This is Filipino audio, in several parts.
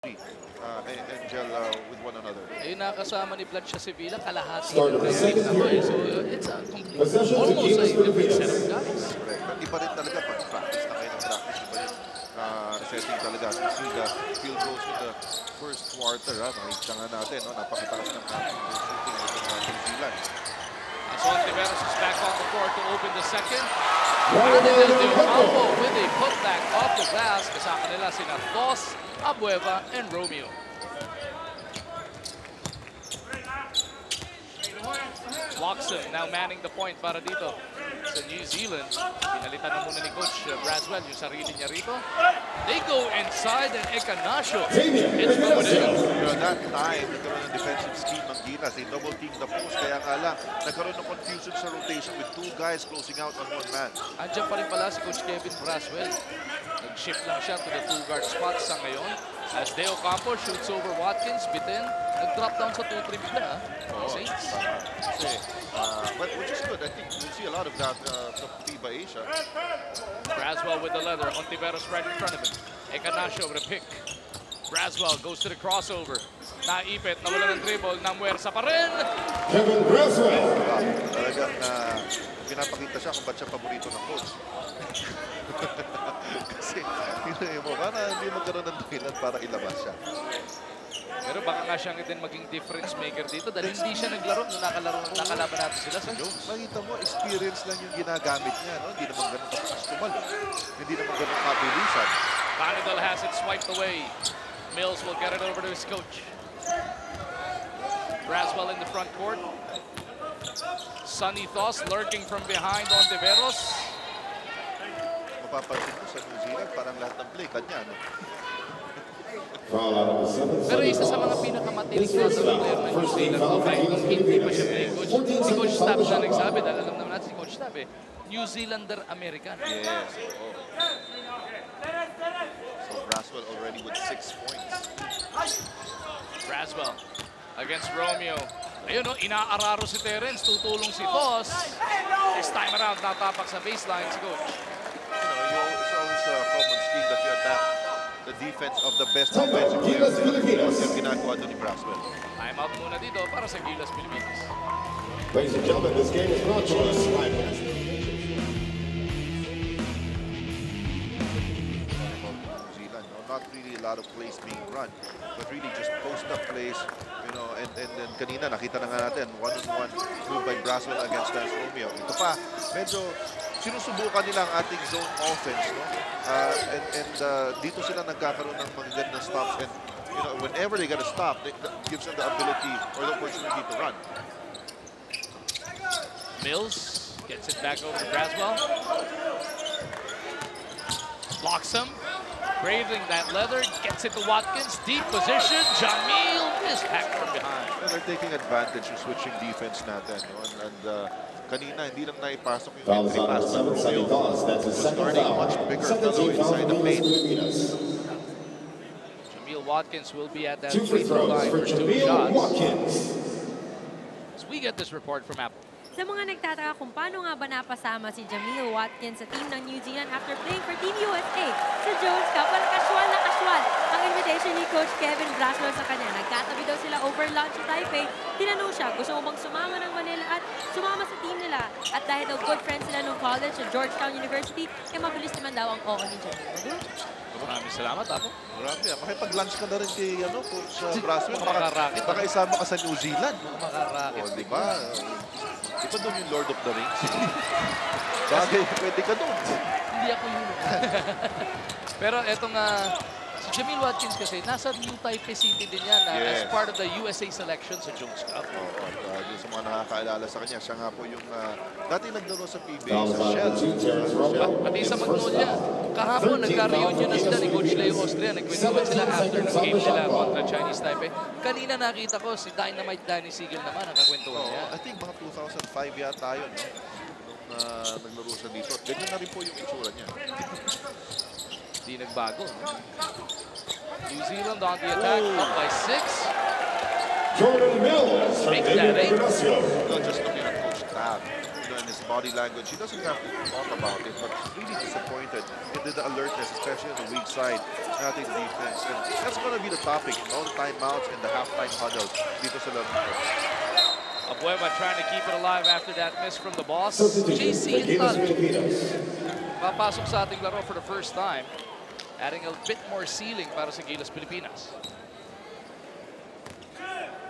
Angel with one another. Ayun, nakasama ni Vlad siya si Villa, kalahati ng rating na to eh. So it's a complete, almost a different set of guys. Correct. But iba rin talaga pag practice na kayo ng practice. Iba rin setting talaga. You see the field goals in the first quarter. Nakikita nga natin, no? Napakataas ng shooting ng New Zealand. Son Tiveros is back on the court to open the second. And it is the combo with a putback off the glass. Kasama nila sina Thos, Abueva, and Romeo. Loxton now manning the point para dito sa New Zealand. Pinalitan na muna ni Coach Braswell yung sarili niya rito. They go inside and Ekanasio hits the position. That time, nagkaroon ng defensive scheme ng Gilas. They double team the post. Kaya nga lang, nagkaroon ng confusion sa rotation with two guys closing out on one man. Andiyan pa rin pala si Coach Kevin Braswell. Nag-shift lang siya to the two-guard spot sa ngayon. As Deo Campo shoots over Watkins, bitin. Nag-drop down sa 2-3 bigla. Saints. But which is good. I think you'll see a lot of that from FIBA Asia. Braswell with the leather. Ontiveros right in front of him. Ekanasio with a pick. Braswell goes to the crossover. Naipit, nawala ng dribble. Namuwersa pa rin. Kevin Braswell. Talagang pinapakita siya kung ba't siya paborito ng coach. Kasi, mo, para hindi magkaroon ng dahilan para ilabas siya. Pero baka nga siyang din maging difference maker dito dahil hindi siya naglaro nung nakalaban natin sila sa Jones. Makita mo, experience lang yung ginagamit niya. No? Hindi naman ganun katakas tumalo. Hindi naman ganun kabilisan. Panadol has it swiped away. Mills will get it over to his coach. Braswell in the front court. Sonny Thos lurking from behind on Ontiveros. Mapapansin mo sa New Zealand, parang lahat ng play kanya. No? Pero isa sa mga pinakamatinig na sa player ng New Zealand, kahit nung hindi pa siya playing coach, si Coach Stab na nagsabi, dahil alam naman natin si Coach Stab New Zealander American. Yes. So Braswell already with 6 points. Braswell against Romeo. Ayun no, inaararo si Terence, tutulong si Thos. This time around, natapak sa baseline si Coach. It's always a common scheme that you attack the defense of the best offensive players. Yung ginagawa doon ni Braswell. Time out muna dito para sa Gilas Pilipinas. Ladies and gentlemen, this game is brought to us by New Zealand, no? Not really a lot of plays being run, but really just post-up plays, you know, and then kanina nakita na nga natin, one-on-one move by Braswell against Lance Romeo. Ito pa, medyo sinusubukan nila ang ating zone offense, no? Dito sila nagkakaroon ng magagandang stops, and you know, whenever they gotta stop, it gives them the ability or the opportunity to run. Mills gets it back over to Braswell. Blocks him. Braving that leather, gets it to Watkins. Deep position. Jamil is hacked from behind. And they're taking advantage of switching defense natin. No? And kanina, hindi lang naipasok yung entry pass ng Romeo. Starting much bigger fellow inside the paint. Jamil Watkins will be at that free throw line for 2 shots. As we get this report from Apple. Sa mga nagtataka kung paano nga ba napasama si Jamil Watkins sa team ng New Zealand after playing for Team USA sa Jones Cup, casual na casual ang invitation ni Coach Kevin Braswell sa kanya. Nagkatabi daw sila over lunch sa Taipei. Tinanong siya, gusto mo bang sumama ng Manila at sumama sa team nila? At dahil daw good friends sila nung college sa Georgetown University, mabilis naman daw ang oo ni Jamil. Maraming salamat, Apo. Marami. Makipag-lunch ka na rin kay Coach Braswell. Makakarakit. Baka isama ka sa New Zealand. Makakarakit. O, diba? Diba doon yung Lord of the Rings? Bagay, pwede ka doon. Hindi ako yun. Pero etong si Jamil Watkins kasi, nasa New Taipei City din yan as part of the USA selection sa Jones Cup. Yung sa mga nakakaalala sa kanya, siya nga po yung dati naglaro sa PBA, sa Shell. Pati sa Magnolia. Kahapon, nagka-reunion na sila ni Coach Leo Austria. Nagkwentuhan sila after ng game nila kontra Chinese Taipei. Kanina nakita ko si Dynamite Danny Siegel naman, nakakwentuhan niya. I think mga 2005 yata yun, no? Nung naglaro siya dito. At ganyan na rin po yung itsura niya. Hindi nagbago. New Zealand on the attack, up by 6. Jordan Mills from Make that 8. Not just looking at Coach Tab, and his body language. He doesn't have to talk about it, but he's really disappointed in the alertness, especially on the weak side nating defense. And that's going to be the topic, all the timeouts and the halftime huddles dito sa laro. Abueva trying to keep it alive after that miss from the boss. Substitution for JC Gilas Intal Filipinas. papasok sa ating laro for the first time, adding a bit more ceiling para sa Gilas Pilipinas.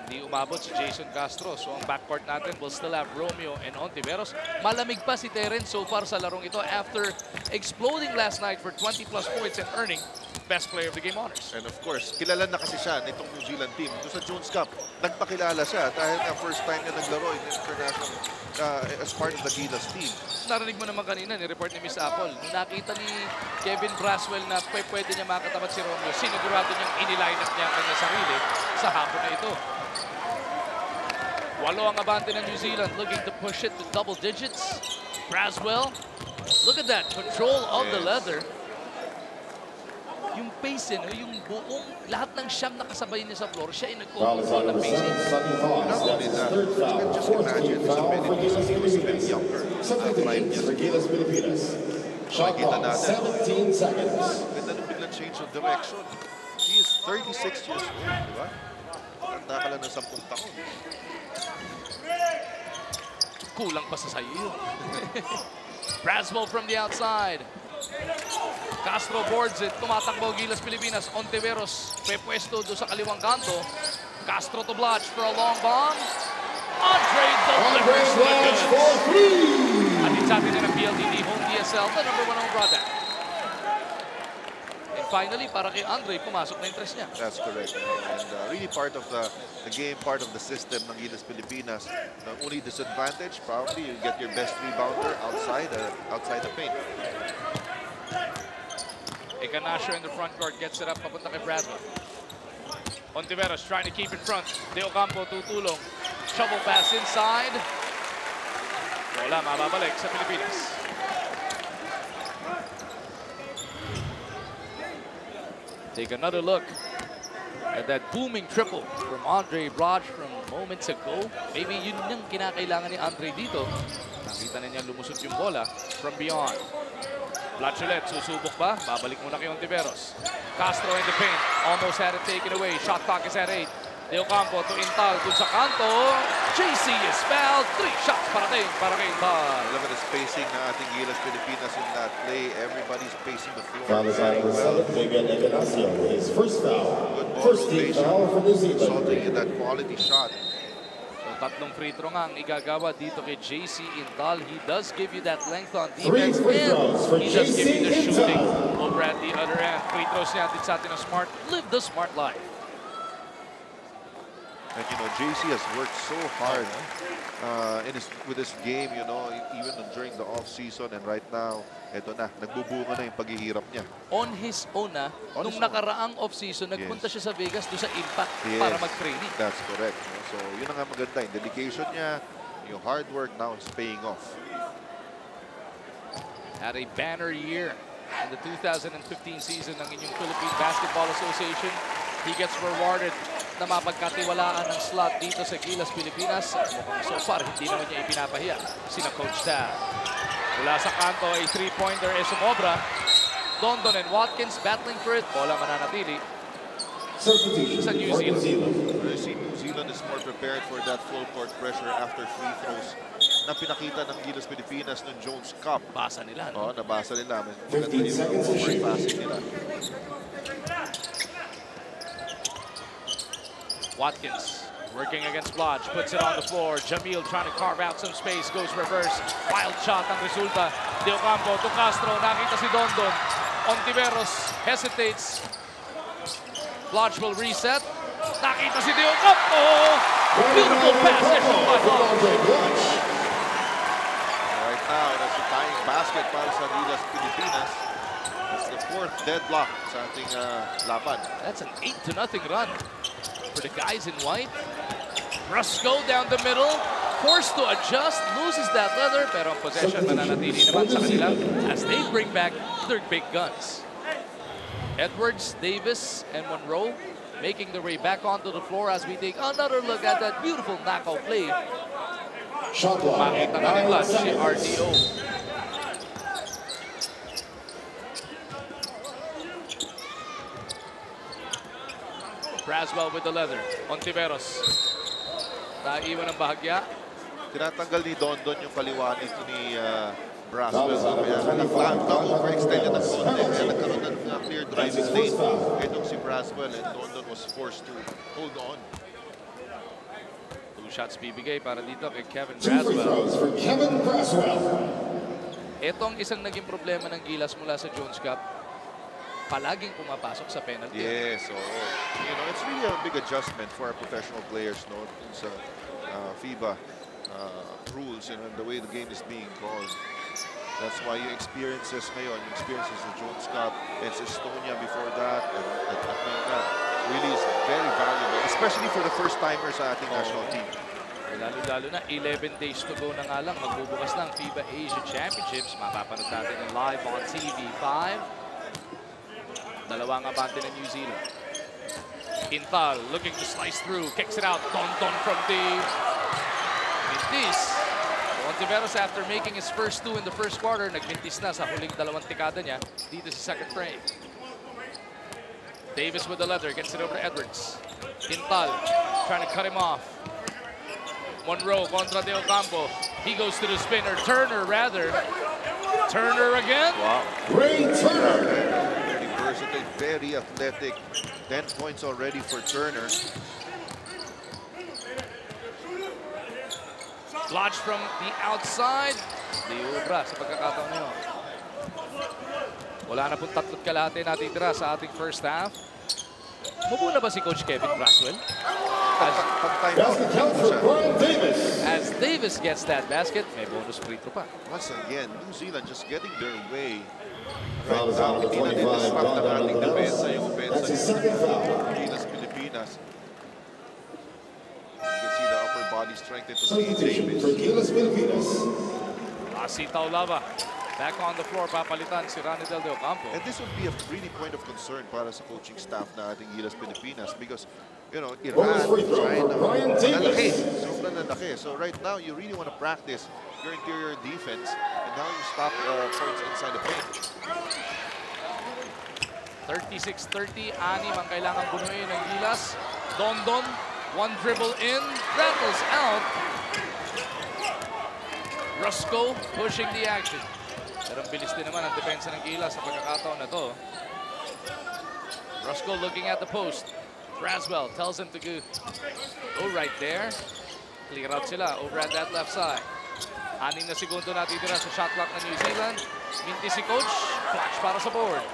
Hindi umabot si Jason Castro. So ang backcourt natin will still have Romeo and Ontiveros. Malamig pa si Terence so far sa larong ito after exploding last night for 20+ points and earning best player of the game honors. And of course, kilala na kasi siya nitong New Zealand team. Doon sa Jones Cup, nagpakilala siya dahil nga first time niya naglaro in the international as part of the Gilas team. Narinig mo naman kanina, ni-report ni Miss Apple. Nung nakita ni Kevin Braswell na pwede niya makatapat si Romeo, sinigurado niyang iniline up niya ang kanyang sarili sa hapon na ito. 8 ang abante ng New Zealand, looking to push it to double digits. Braswell, look at that, control of the leather. Yung pacing, yung buong, lahat ng siyam na kasabay niya sa floor, siya ay nag-control ng pacing. Not only that, you can just imagine his abilities as he was a bit younger. Makikita natin. 17 seconds. Ganda ng biglang change of direction. He is 36 years old, di ba? Tanda ka lang ng 10 taon. Kulang pa sa sayo. Braswell from the outside. Castro boards it. Tumatakbo Gilas Pilipinas. Ontiveros pwesto doon sa kaliwang kanto. Castro to Blotch for a long bomb. Andre delivers the goods. At it's atin ng PLDT Home DSL, the #1 home broadband. And finally, para kay Andre, pumasok na interest niya. That's correct. And really part of the game, part of the system ng Gilas Pilipinas. The only disadvantage, probably you get your best rebounder outside the paint. Ignacio in the front court gets it up papunta kay Braswell. Ontiveros trying to keep in front. De Ocampo tutulong. Shovel pass inside. Wala, mababalik sa Pilipinas. Take another look at that booming triple from Andre Blotch from moments ago. Maybe yun yung kinakailangan ni Andre dito. Nakita na niya lumusot yung bola from beyond. Blotch ulit, susubok ba? Babalik muna kay Ontiveros. Castro in the paint, almost had it taken away. Shot clock is at 8. De Ocampo to Intal, dun sa kanto. JC is fouled. 3 shots parating para kay Intal. Look at the spacing ng ating Gilas Pilipinas in that play. Everybody's spacing the floor. Foul is out of the seventh. Fabian Ignacio, his first foul. Good ball First team rotation. foul for New Zealand. Resulting in that quality shot. So tatlong free throw nga ang igagawa dito kay JC Intal. He does give you that length on 3 defense free throws for and he does give you the JC shooting Intal. over at the other end. Free throws niya din sa atin ng Smart. Live the Smart life. And you know, JC has worked so hard with his game, you know, even during the off-season, and right now, eto na, nagbubunga na yung paghihirap niya. On his own na, On nung his own. nakaraang off-season, nagpunta siya sa Vegas doon sa Impact Yes. para mag-training. That's correct. So, yun ang nga maganda. Yung dedication niya, yung hard work now is paying off. Had a banner year in the 2015 season ng inyong Philippine Basketball Association. He gets rewarded na mapagkatiwalaan ng slot dito sa Gilas Pilipinas. Mukhang so far, hindi naman niya ipinapahiya sina Coach Tab. Mula sa kanto, a 3-pointer ay sumobra. Dondon and Watkins battling for it. Bola mananatili Substitution sa New for Zealand. You see, New Zealand is more prepared for that full court pressure after free throws na pinakita ng Gilas Pilipinas ng Jones Cup. Basa nila, no? Oo, nabasa nila. 15 seconds to shoot. Passing nila. Watkins working against Blotch, puts it on the floor. Jamil trying to carve out some space, goes reverse. Wild shot ang resulta. De Ocampo to Castro, nakita si Dondon. Ontiveros hesitates. Blotch will reset. Nakita si De Ocampo. Beautiful pass. Right now, that's the tying basket para sa Gilas Pilipinas. That's the 4th deadlock sa ating laban. That's an 8-0 run for the guys in white. Brusco down the middle, forced to adjust, loses that leather, pero ang possession mananatili naman sa kanila as they bring back their big guns. Edwards, Davis, and Monroe making their way back onto the floor as we take another look at that beautiful knockout play Shot clock. Makita na ni 9 Vlad si seconds. RDO. Braswell with the leather. Ontiveros. Naiwan ang bahagya. Tinatanggal ni Dondon yung kaliwa nito ni Braswell. Kaya na-overextend niya ng konti. Kaya nagkaroon ng clear driving lane. Itong si Braswell and Dondon was forced to hold on. 2 shots bibigay para dito kay Kevin 2 free Braswell. throws for Kevin Braswell. Ito ang isang naging problema ng Gilas mula sa Jones Cup. Palaging pumapasok sa penalty. Yes, so you know, it's really a big adjustment for our professional players, no, sa FIBA rules, you know, and the way the game is being called. That's why yung experiences ngayon, yung experiences sa Jones Cup and sa Estonia before that, and that really is very valuable, especially for the first timers sa ating national team. Lalo-lalo na 11 days to go na nga lang. Magbubukas ng FIBA Asia Championships. Mapapanood natin yung live on TV5. Dalawang abante ng New Zealand. Quintal looking to slice through. Kicks it out. Dondon from deep. Mintis. Ontiveros after making his first 2 in the first quarter, nagmintis na sa huling dalawang tikada niya dito sa second frame. Davis with the leather. Gets it over to Edwards. Quintal trying to cut him off. Monroe contra De Ocampo. He goes to the spinner. Turner rather. Turner again. Wow. Ray Turner. Very versatile, very athletic. 10 points already for Turner. Lodge from the outside. Liubra sa pagkakataon niyo. Wala na pong 3 kalahati natitira sa ating first half. Mabuna ba si Coach Kevin Braswell? Basket count for Brian Davis. As Davis gets that basket, may bonus free throw pa. Once again, New Zealand just getting their way. Foul is on the 25, Disrupt na ating Dondon. depensa yung That's his depensa second foul. Gilas Pilipinas. You can see the upper body strength ito si Substitution Davis. for Gilas Pilipinas. Asi Taulava. Back on the floor, papalitan si Ranidel De Ocampo. And this would be a really point of concern para sa coaching staff na ating Gilas Pilipinas because, you know, Bonus Iran, free throw China, for Brian Davis. lalaki, sobrang lalaki. So right now, you really want to practice your interior defense and now you stop points inside the paint. 36-30, 6 ang kailangan bunuin ng Gilas. Dondon, 1 dribble in, rattles out. Roscoe pushing the action. Pero bilis din naman ang depensa ng Gilas sa pagkakataon na to. Roscoe looking at the post. Braswell tells him to go right there. Clear out sila over at that left side. 6 na segundo natitira sa shot clock ng New Zealand. Minti si Coach. Flash para sa board.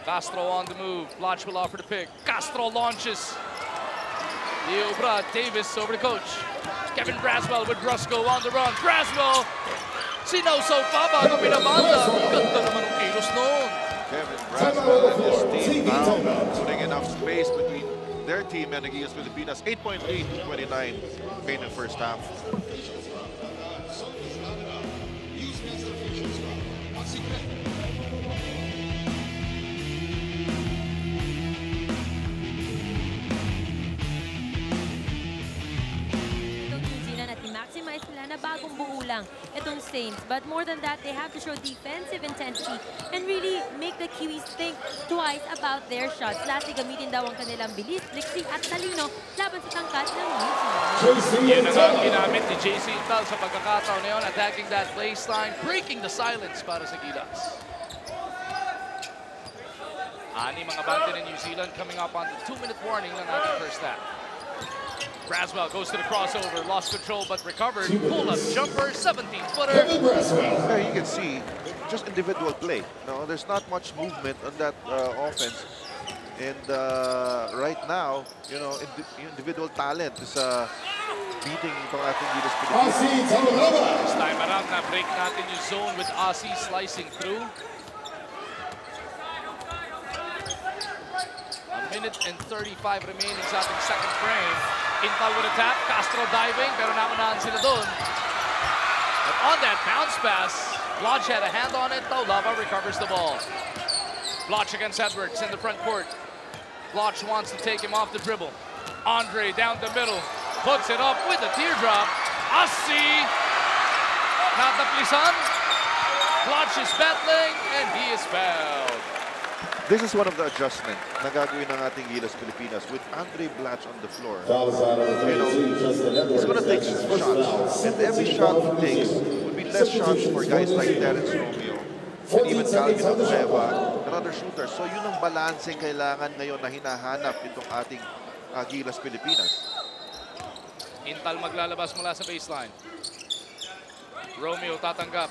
Castro on the move. Blotch will offer the pick. Castro launches. Liubra, Davis over to Coach. Kevin Braswell with Roscoe on the run. Braswell! Sinoso pa bago pinabanda. Ganda naman ang kilos noon. Kevin Time out on Braswell the and floor. his team TV now timeout. putting enough space between their team and the Gilas Pilipinas. 8.3 to 29 in the first half. New Zealand at i-maximize nila na bagong buo lang itong Saints. But more than that, they have to show defensive intensity and really make the Kiwis think twice about their shots. Lastly, gamitin daw ang kanilang bilis, liksi at talino laban sa tangkat ng New Zealand. JC Yan ang Intal. ginamit ni JC Intal sa pagkakataon na yun, attacking that baseline, breaking the silence para sa Gilas. 6 mga bante ng New Zealand coming up on the 2-minute warning ng ating first half. Braswell goes to the crossover, lost control but recovered. Pull-up jumper, 17-footer. Kevin Braswell. There you can see just individual play. No, there's not much movement on that offense. And right now, you know, individual talent is beating itong ating Gilas Pilipinas. Asi Taulava. This time around, na-break natin yung zone with Asi slicing through. 1 minute and 35 remaining sa ating second frame. Intal with a tap, Castro diving, pero naunahan sila doon. But on that bounce pass, Blotch had a hand on it, though Lava recovers the ball. Blotch against Edwards in the front court. Bloch wants to take him off the dribble. Andre down the middle. Puts it up with a teardrop. Asi! Nataplisan. Bloch is battling and he is fouled. This is one of the adjustments na gagawin ng ating Gilas Pilipinas with Andre Bloch on the floor. Foul is on number 32, Justin Edwards. He's going to take That's his first foul. shots, and every shot he takes will be less shots for guys like Terence Romeo and even Calvin Abueva and other shooters. So yun ang balanseng kailangan ngayon na hinahanap itong ating Gilas Pilipinas. Intal maglalabas mula sa baseline. Romeo tatanggap.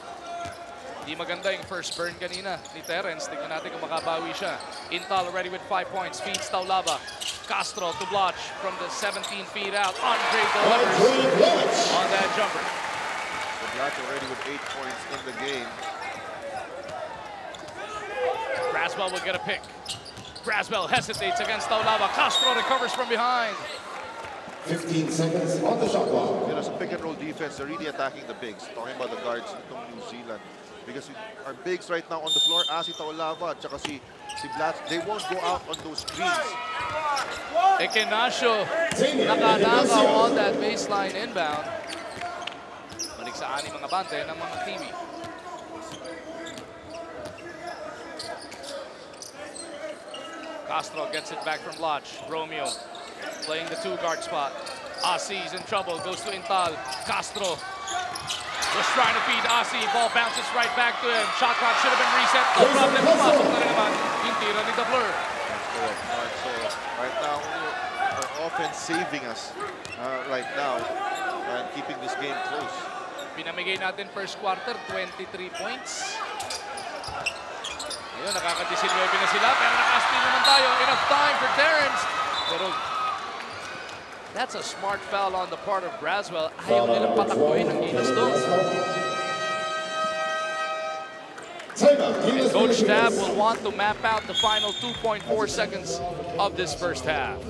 Di maganda yung first burn kanina ni Terence. Tignan natin kung makabawi siya. Intal already with 5 points. Feeds Taulava. Castro to Bloch from the 17 feet out. Andre delivers on that jumper. So Bloch already with 8 points in the game. Braswell will get a pick. Braswell hesitates against Taulava. Castro recovers from behind. 15 seconds on the shot clock. You know, some pick and roll defense, they're really attacking the bigs. Talking about the guards from New Zealand. Because our bigs right now on the floor, Asi Taulava at saka si Bloch, they won't go out on those screens. Ekenasio nakadakaw on that baseline inbound. Balik sa ani mga bante ng mga TV. Castro gets it back from Bloch. Romeo playing the 2-guard spot. Asi is in trouble, goes to Intal. Castro was trying to feed Asi. Ball bounces right back to him. Shot clock should have been reset. No problem. Pumasok na rin naman yung tira ni Dabler. So right now, our offense saving us right now and keeping this game close. Pinamigay natin first quarter, 23 points. Ayun, nakaka-19 na sila, pero naka-steal naman tayo. Enough time for Terence. Pero that's a smart foul on the part of Braswell. Ayaw nilang patakbuhin ang Gilas doon. And Coach Tab will want to map out the final 2.4 seconds of this first half. 4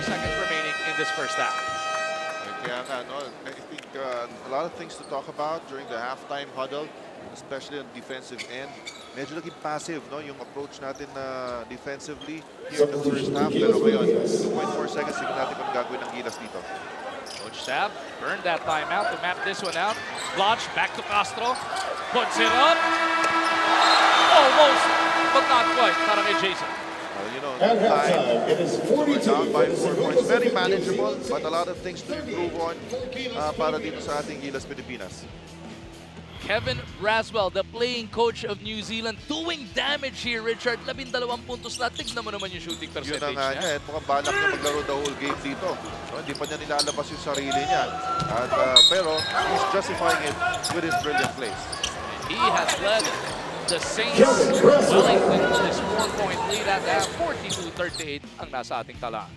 seconds remaining in this first half. Kaya nga, no, I think a lot of things to talk about during the halftime huddle, especially on the defensive end. Medyo naging passive, no, yung approach natin defensively here in the first half. Pero ngayon, 2.4 seconds, tignan natin kung gagawin ng Gilas dito. Coach Tab burned that timeout to map this one out. Bloch back to Castro. Puts it up. Almost, but not quite. Para kay Jason. You know, At halftime, it is we're 42 down by 4 points. versus Very 15. manageable, but a lot of things to improve on para dito sa ating Gilas Pilipinas. Kevin Braswell, the playing coach of New Zealand, doing damage here, Richard. 12 puntos na. Tignan mo naman yung shooting Yun percentage na nga niya. At mukhang balak niya maglaro the whole game dito. So, hindi pa niya nilalabas yung sarili niya. At, pero he's justifying it with his brilliant plays. He has led the Saints Wellington to this 4-point lead at half. 42-38 ang nasa ating tala.